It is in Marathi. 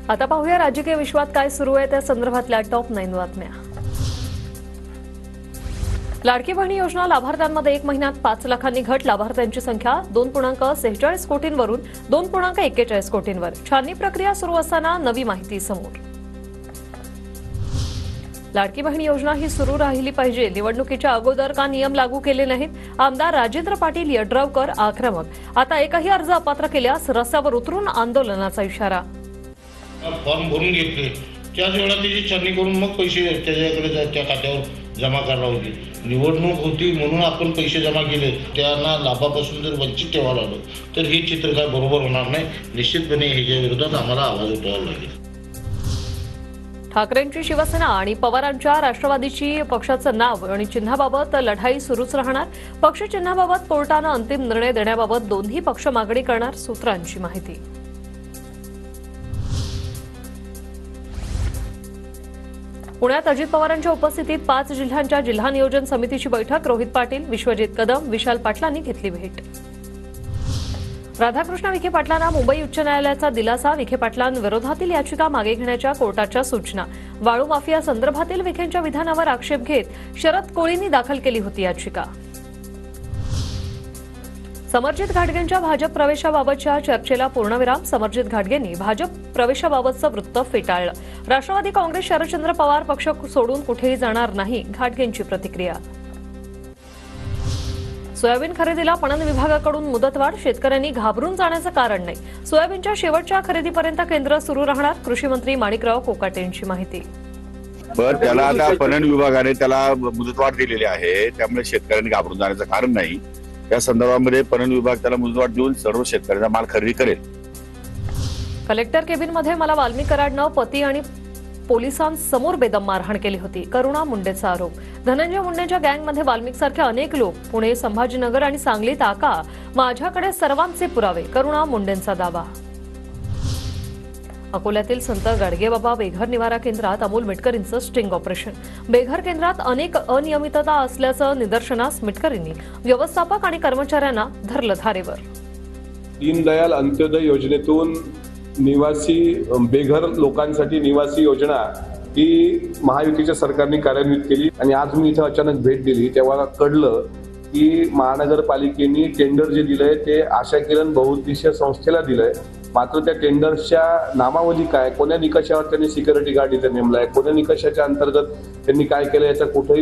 आता पाहूया राजकीय विश्वात काय सुरू आहे त्या संदर्भातल्या टॉप 9 बातम्या। लाडकी बहीण योजना लाभार्थ्यांमध्ये 1 महिन्यात 5 लाखांनी घट। लाभार्थ्यांची संख्या 2.46 कोटींवरून 2.41 कोटींवर। छाननी प्रक्रिया सुरू असताना नवी माहिती समोर। लाडकी बहीण योजना ही सुरू राहिली पाहिजे। निवडणुकीच्या अगोदर का नियम लागू केले नाहीत? आमदार राजेंद्र पाटील यड्रावकर आक्रमक। आता एकही अर्ज अपात्र केल्यास रस्त्यावर उतरून आंदोलनाचा इशारा। फॉर्म भरून घेतले त्याच वेळा त्याची छाननी करून मग पैसे त्याच्याकडे त्या खात्यावर जमा करायला होते। निवडणूक होती म्हणून आपण पैसे जमा केले, त्यांना लाभापासून जर वंचित ठेवायला आलो तर हे चित्र काय बरोबर होणार नाही। निश्चितपणे ह्याच्या विरोधात आम्हाला आवाज उठवावा लागेल। ठाकरेंची शिवसेना आणि पवारांच्या राष्ट्रवादीची पक्षाचं नाव आणि चिन्हाबाबत लढाई सुरूच राहणार। पक्ष चिन्हाबाबत कोर्टानं अंतिम निर्णय देण्याबाबत दोन्ही पक्ष मागणी करणार, सूत्रांची माहिती। पुण्यात अजित पवारांच्या उपस्थितीत 5 जिल्ह्यांच्या जिल्हा नियोजन समितीची बैठक। रोहित पाटील, विश्वजित कदम, विशाल पाटलांनी घेतली भेट। राधाकृष्ण विखे पाटलांना मुंबई उच्च न्यायालयाचा दिलासा। विखे पाटलांविरोधातील याचिका मागे घेण्याच्या कोर्टाच्या सूचना। वाळू माफिया संदर्भातील विखेंच्या विधानावर आक्षेप घेत शरद कोळींनी दाखल केली होती याचिका। समरजित घाटगेंच्या भाजप प्रवेशाबाबतच्या चर्चेला पूर्णविराम। समरजित घाटगेंनी भाजप प्रवेशाबाबतचं वृत्त फेटाळलं। राष्ट्रवादी काँग्रेस शरदचंद्र पवार पक्ष सोडून कुठेही जाणार नाही, घाटगेंची प्रतिक्रिया। सोयाबीन खरेदीला पणन विभागाकडून मुदतवाढ। शेतकऱ्यांनी घाबरून जाण्याचं कारण नाही। सोयाबीनच्या शेवटच्या खरेदीपर्यंत केंद्र सुरू राहणार, कृषी मंत्री माणिकराव कोकाटेंची माहिती। पण त्याला आता पणन विभागाने त्याला मुदतवाढ दिलेली आहे, त्यामुळे शेतकऱ्यांनी घाबरून जाण्याचं कारण नाही। त्या संदर्भामध्ये पणन विभाग त्याला मुदतवाढ देऊन सर्व शेतकऱ्यांचा माल खरेदी करेल। कलेक्टर केबिनमध्ये मला वाल्मिक कराडनं पती आणि पोलिसांसमोर बेदम मारहाण केली होती, करुणा मुंडेचा आरोप। धनंजय मुंडेच्या गँगमध्ये वाल्मिकसारखे अनेक लोक। पुणे, संभाजीनगर आणि सांगलीत आका, माझ्याकडे सर्वांचे पुरावे, करुणा मुंडेंचा दावा। अकोल्यातील संत गाडगेबाबा बेघर निवारा केंद्रात अमोल मिटकरींचं स्टिंग ऑपरेशन। बेघर केंद्रात अनेक अनियमितता असल्याचं निदर्शनास मिटकरींनी व्यवस्थापक आणि कर्मचाऱ्यांना धरलं धारेवर। दीनदयाल अंत्योदय योजनेतून निवासी बेघर लोकांसाठी निवासी योजना ही महायुतीच्या सरकारने कार्यान्वित केली आणि आज मी इथं अचानक भेट दिली तेव्हा कळलं की महानगरपालिकेने टेंडर जे दिलंय ते आशा किरण बहुउद्देशीय संस्थेला दिलंय। मात्र त्या टेंडरच्या नामावली काय, कोण्या निकषावर त्यांनी सिक्युरिटी गार्ड इथे नेमलाय, कोण्या निकषाच्या अंतर्गत त्यांनी काय केलं याचा कुठेही